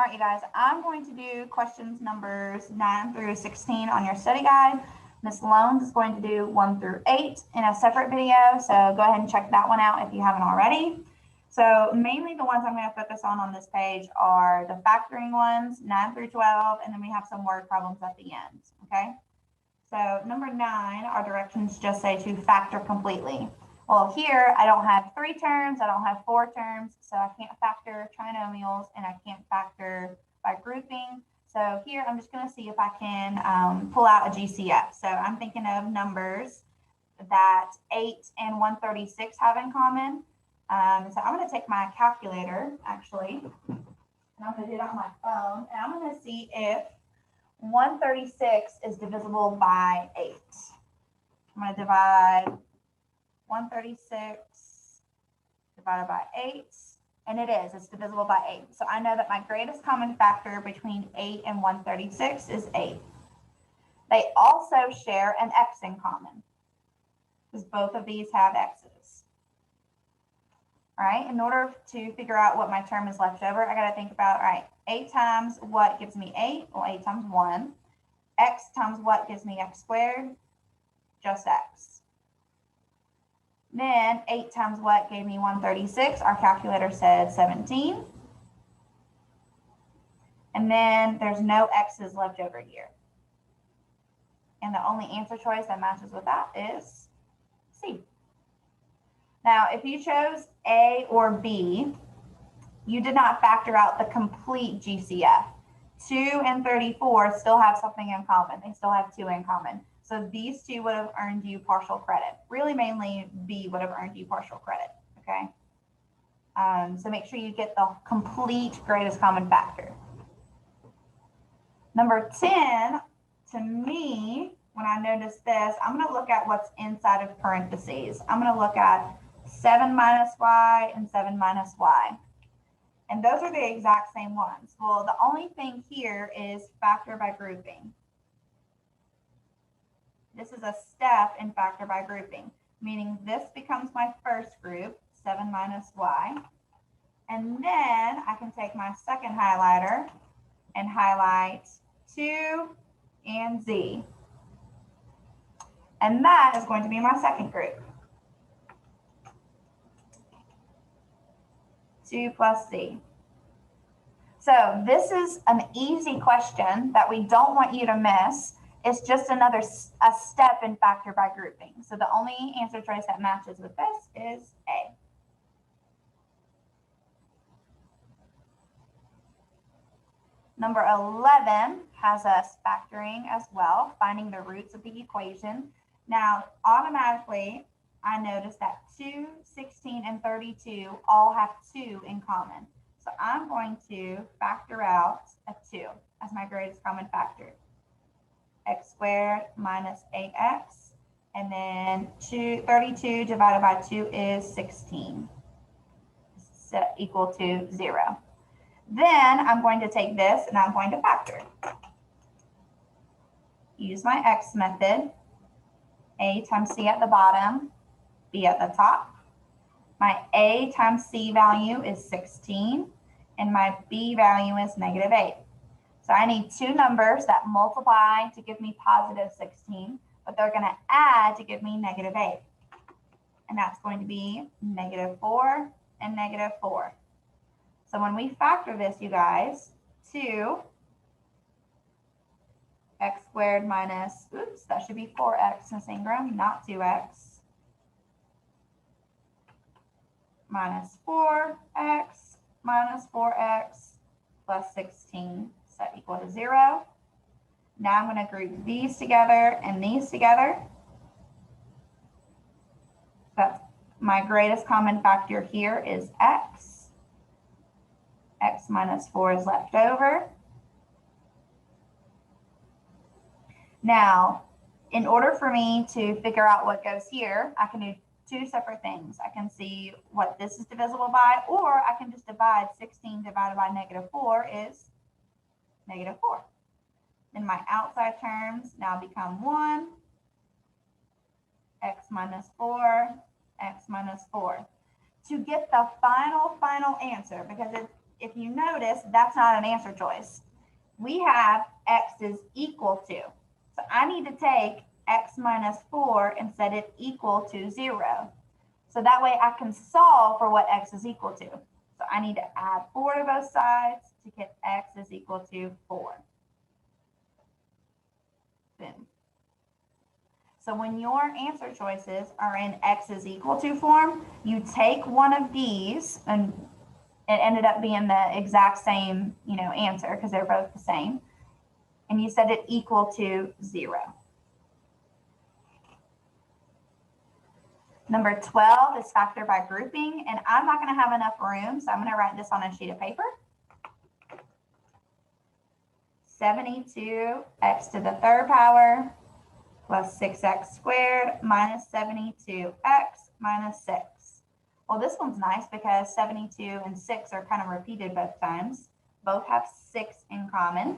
All right, you guys, I'm going to do questions numbers 9 through 16 on your study guide. Ms. Loans is going to do 1 through 8 in a separate video, so go ahead and check that one out if you haven't already. So mainly the ones I'm going to focus on this page are the factoring ones, 9 through 12, and then we have some word problems at the end, okay? So number 9, our directions just say to factor completely. Well, here I don't have 3 terms, I don't have 4 terms, so I can't factor trinomials and I can't factor by grouping. So here I'm just going to see if I can pull out a GCF. So I'm thinking of numbers that 8 and 136 have in common. So I'm going to take my calculator actually, and I'm going to do it on my phone, and I'm going to see if 136 is divisible by 8. I'm going to divide 136 divided by 8, and it is. It's divisible by 8. So I know that my greatest common factor between 8 and 136 is 8. They also share an x in common, because both of these have x's. All right, in order to figure out what my term is left over, I got to think about, all right, 8 times what gives me 8? Well, 8 times 1. X times what gives me x squared? Just x. Then 8 times what gave me 136? Our calculator said 17. And then there's no x's left over here. And the only answer choice that matches with that is C. Now, if you chose A or B, you did not factor out the complete GCF. 2 and 34 still have something in common. They still have 2 in common. So these 2 would have earned you partial credit. Really, mainly B would have earned you partial credit, okay? So make sure you get the complete greatest common factor. Number 10, to me, when I notice this, I'm going to look at what's inside of parentheses. I'm going to look at 7 minus y and 7 minus y. And those are the exact same ones. Well, the only thing here is factor by grouping. This is a step in factor by grouping, meaning this becomes my first group, 7 minus y. And then I can take my second highlighter and highlight 2 and z. And that is going to be my second group. 2 plus z. So this is an easy question that we don't want you to miss. It's just a step in factor by grouping. So the only answer choice that matches with this is A. Number 11 has us factoring as well, finding the roots of the equation. Now, automatically, I notice that 2, 16, and 32 all have 2 in common. So I'm going to factor out a 2 as my greatest common factor. X squared minus 8x, and then 32 divided by 2 is 16, equal to 0. Then I'm going to take this and I'm going to factor. Use my x method. A times c at the bottom, b at the top. My a times c value is 16, and my b value is negative 8. So I need 2 numbers that multiply to give me positive 16, but they're going to add to give me negative 8. And that's going to be negative 4 and negative 4. So when we factor this, you guys, 2 x squared minus, oops, that should be 4x, Miss Ingram, not 2x, minus 4x minus 4x plus 16, set equal to 0. Now I'm going to group these together and these together. That's my greatest common factor here is x. X minus 4 is left over. Now, in order for me to figure out what goes here, I can do 2 separate things. I can see what this is divisible by, or I can just divide 16 divided by negative 4 is negative 4. Then my outside terms now become 1, x minus 4, x minus 4. To get the final answer, because if you notice, that's not an answer choice. We have x is equal to. So I need to take x minus 4 and set it equal to 0. So that way I can solve for what x is equal to. So I need to add 4 to both sides to get x is equal to 4. Boom. So when your answer choices are in x is equal to form, you take one of these, and it ended up being the exact same, answer because they're both the same, and you set it equal to 0. Number 12 is factor by grouping, and I'm not going to have enough room, so I'm going to write this on a sheet of paper. 72x to the third power plus 6x squared minus 72x minus 6. Well, this one's nice because 72 and 6 are kind of repeated both times. Both have 6 in common.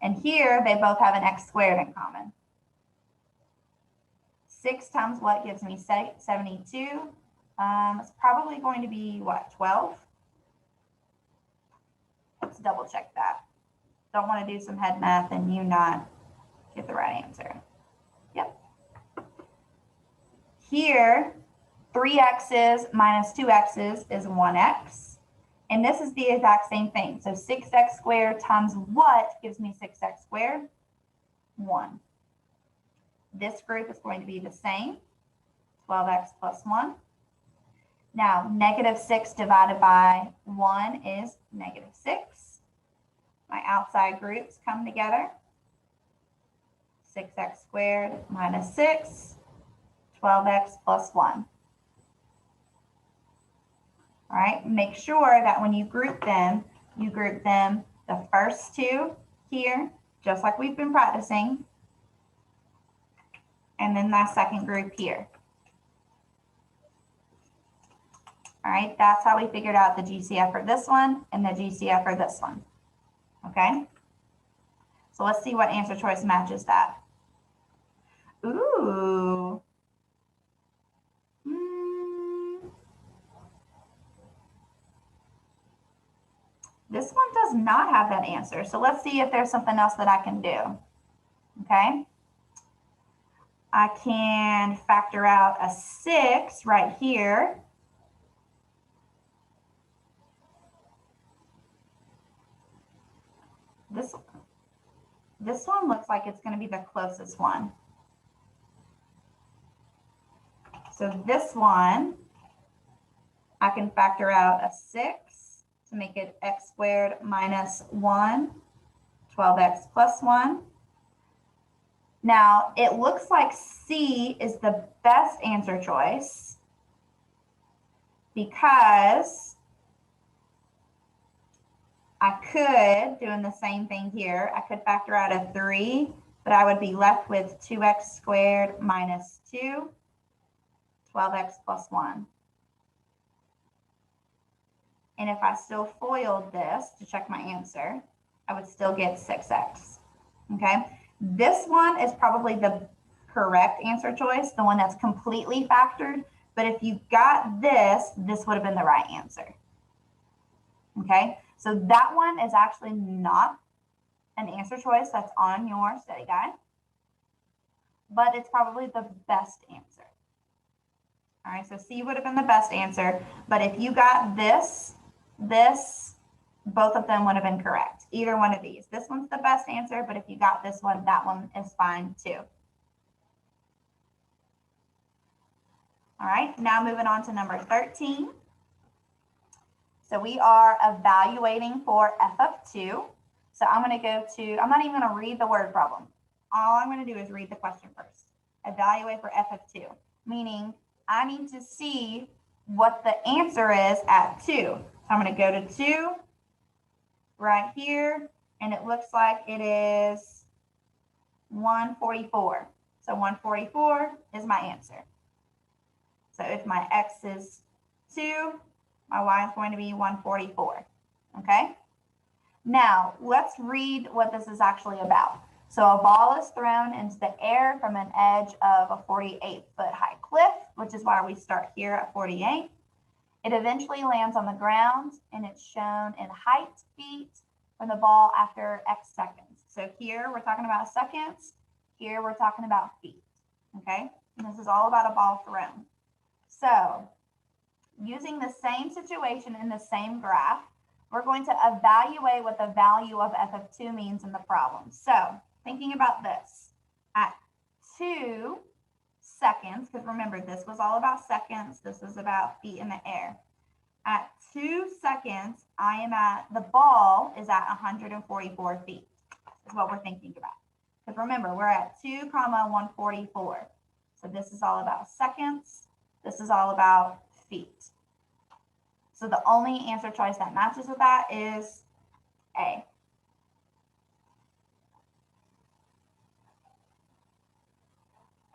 And here they both have an x squared in common. 6 times what gives me 72? It's probably going to be what, 12? Let's double check that. Don't want to do some head math and you not get the right answer. Yep. Here, 3x's minus 2x's is 1x. And this is the exact same thing. So 6x squared times what gives me 6x squared? 1. This group is going to be the same, 12x plus 1. Now, negative 6 divided by 1 is negative 6. My outside groups come together. 6x squared minus 6, 12x plus 1. All right, make sure that when you group them the first two here, just like we've been practicing, and then that second group here. All right, that's how we figured out the GCF for this one and the GCF for this one. Okay, so let's see what answer choice matches that. Ooh. This one does not have that answer. So let's see if there's something else that I can do. Okay. I can factor out a 6 right here. This one looks like it's going to be the closest one. So this one, I can factor out a 6 to make it x squared minus 1, 12x plus 1. Now, it looks like C is the best answer choice because I could, doing the same thing here, I could factor out a 3, but I would be left with 2x squared minus 2, 12x plus 1. And if I still FOILed this to check my answer, I would still get 6x, okay? This one is probably the correct answer choice, the one that's completely factored, but if you got this, this would have been the right answer, okay? So that one is actually not an answer choice that's on your study guide, but it's probably the best answer. All right, so C would have been the best answer, but if you got this, both of them would have been correct. Either one of these. This one's the best answer, but if you got this one, that one is fine too. All right, now moving on to number 13. So we are evaluating for f of 2. So I'm going to go to, I'm not even going to read the word problem. All I'm going to do is read the question first. Evaluate for f of 2, meaning I need to see what the answer is at 2. So I'm going to go to 2 right here, and it looks like it is 144. So 144 is my answer. So if my x is 2, my y is going to be 144, okay? Now, let's read what this is actually about. So a ball is thrown into the air from an edge of a 48-foot high cliff, which is why we start here at 48. It eventually lands on the ground and it's shown in height feet from the ball after X seconds. So here we're talking about seconds. Here we're talking about feet. Okay, and this is all about a ball thrown. So using the same situation in the same graph, we're going to evaluate what the value of f of 2 means in the problem. So thinking about this, at 2 seconds, because remember, this was all about seconds, this was about feet in the air. At 2 seconds, the ball is at 144 feet, is what we're thinking about. Because remember, we're at 2, 144. So this is all about seconds. This is all about feet. So the only answer choice that matches with that is A.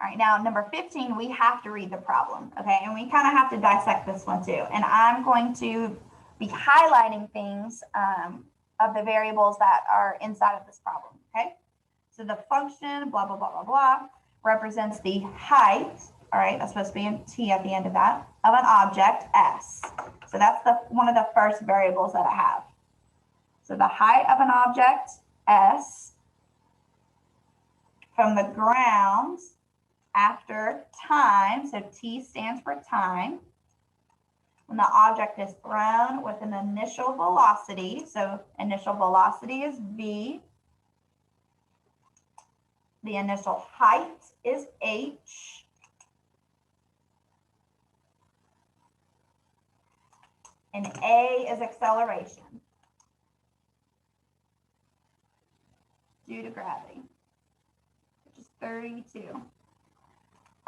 All right, now number 15, we have to read the problem, okay? And we kind of have to dissect this one too. And I'm going to be highlighting things of the variables that are inside of this problem, okay? So the function, blah, blah, blah, blah, blah, represents the height, all right, that's supposed to be a t at the end of that, of an object, s. So that's one of the first variables that I have. So the height of an object, s, from the ground after time, so t stands for time, when the object is thrown with an initial velocity, so initial velocity is v, the initial height is h, and a is acceleration due to gravity, which is 32.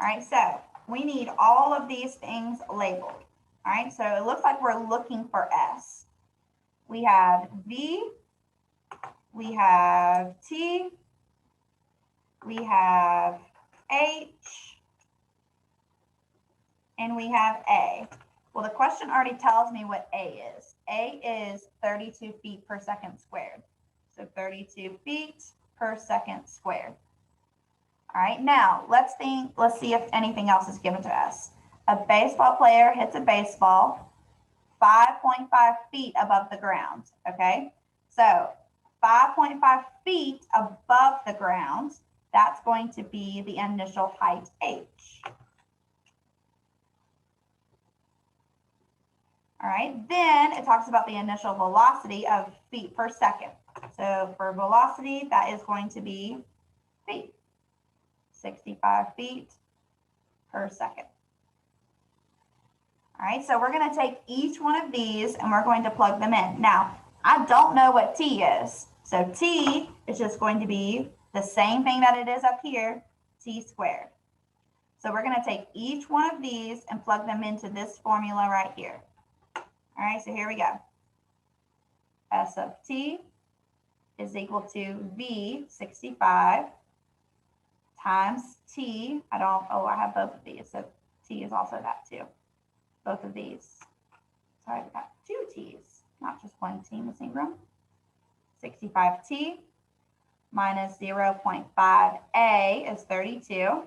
All right, so we need all of these things labeled. All right, so it looks like we're looking for S. We have V, we have T, we have H, and we have A. Well, the question already tells me what A is. A is 32 feet per second squared. So 32 feet per second squared. All right, now let's see if anything else is given to us. A baseball player hits a baseball 5.5 feet above the ground, okay? So 5.5 feet above the ground, that's going to be the initial height h. All right, then it talks about the initial velocity of feet per second. So for velocity, that is going to be feet, 65 feet per second. All right, so we're going to take each one of these and we're going to plug them in. Now, I don't know what t is. So t is just going to be the same thing that it is up here, t squared. So we're going to take each one of these and plug them into this formula right here. All right, so here we go. S of t is equal to v, 65, times t. I have both of these, so t is also that too. Both of these. Sorry, I've got two t's, not just one t missing room. 65t minus 0.5a is 32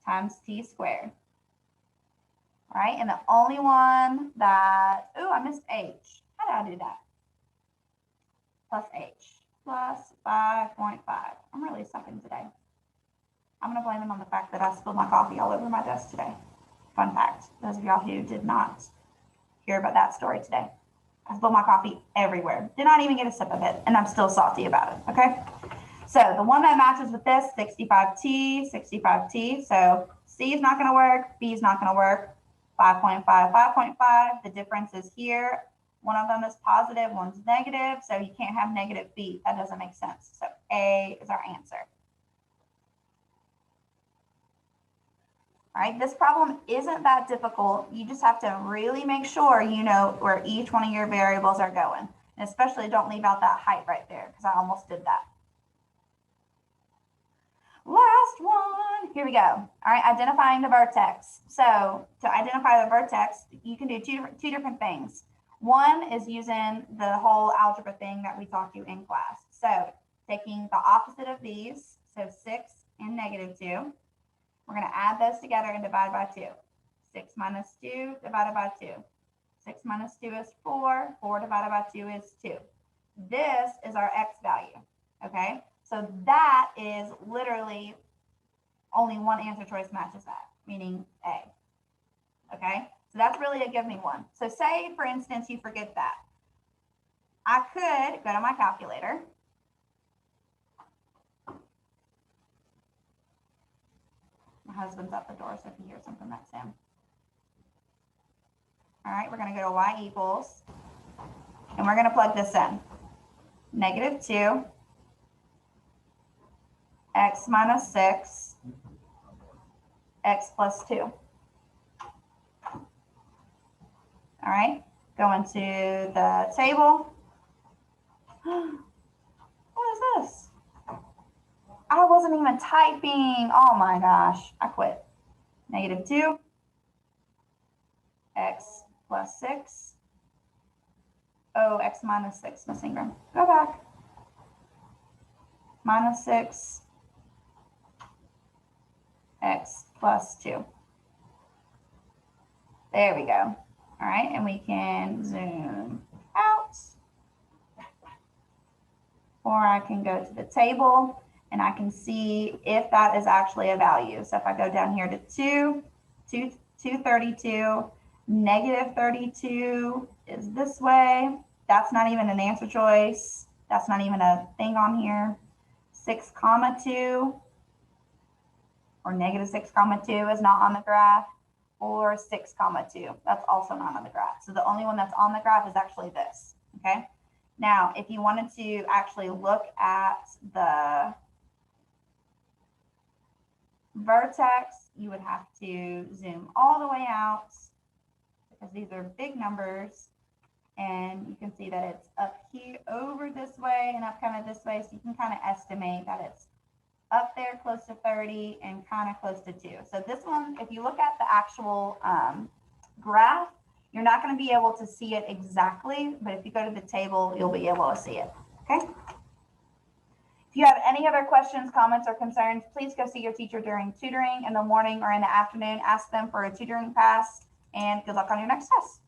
times t squared. All right, and the only one that, I missed h. How did I do that? Plus h, plus 5.5. I'm really sucking today. I'm going to blame them on the fact that I spilled my coffee all over my desk today. Fun fact, those of y'all who did not hear about that story today. I spilled my coffee everywhere. Did not even get a sip of it, and I'm still salty about it, okay? So the one that matches with this, 65t, 65t. So C is not going to work, B is not going to work. 5.5, 5.5. The difference is here. One of them is positive, one's negative, so you can't have negative feet. That doesn't make sense. So A is our answer. All right, this problem isn't that difficult. You just have to really make sure you know where each one of your variables are going. And especially don't leave out that height right there, because I almost did that. Last one, here we go. All right, identifying the vertex. So to identify the vertex, you can do two different things. One is using the whole algebra thing that we taught you in class. So taking the opposite of these, so 6 and -2. We're going to add those together and divide by 2. 6 minus 2 divided by 2. 6 minus 2 is 4. 4 divided by 2 is 2. This is our x value, okay? So that is literally only one answer choice matches that, meaning A, okay? So that's really a give me one. So say, for instance, you forget that. I could go to my calculator. My husband's at the door, so if you hear something, that's him. All right, we're going to go to y equals, and we're going to plug this in. -2, x minus 6, x plus 2. All right, go into the table. What is this? I wasn't even typing. Oh my gosh, I quit. -2, x plus 6. Oh, x minus 6, missing room. Go back. -6, x plus 2. There we go. All right, and we can zoom out. Or I can go to the table and I can see if that is actually a value. So if I go down here to 232, -32 is this way. That's not even an answer choice. That's not even a thing on here. 6, 2 or -6, 2 is not on the graph, or 6, 2. That's also not on the graph. So the only one that's on the graph is actually this, okay? Now, if you wanted to actually look at the vertex, you would have to zoom all the way out because these are big numbers. And you can see that it's up here over this way and up kind of this way. So you can kind of estimate that it's up there close to 30 and kind of close to 2. So this one, if you look at the actual graph, you're not going to be able to see it exactly, but if you go to the table, you'll be able to see it, okay? If you have any other questions, comments, or concerns, please go see your teacher during tutoring in the morning or in the afternoon. Ask them for a tutoring pass, and good luck on your next test.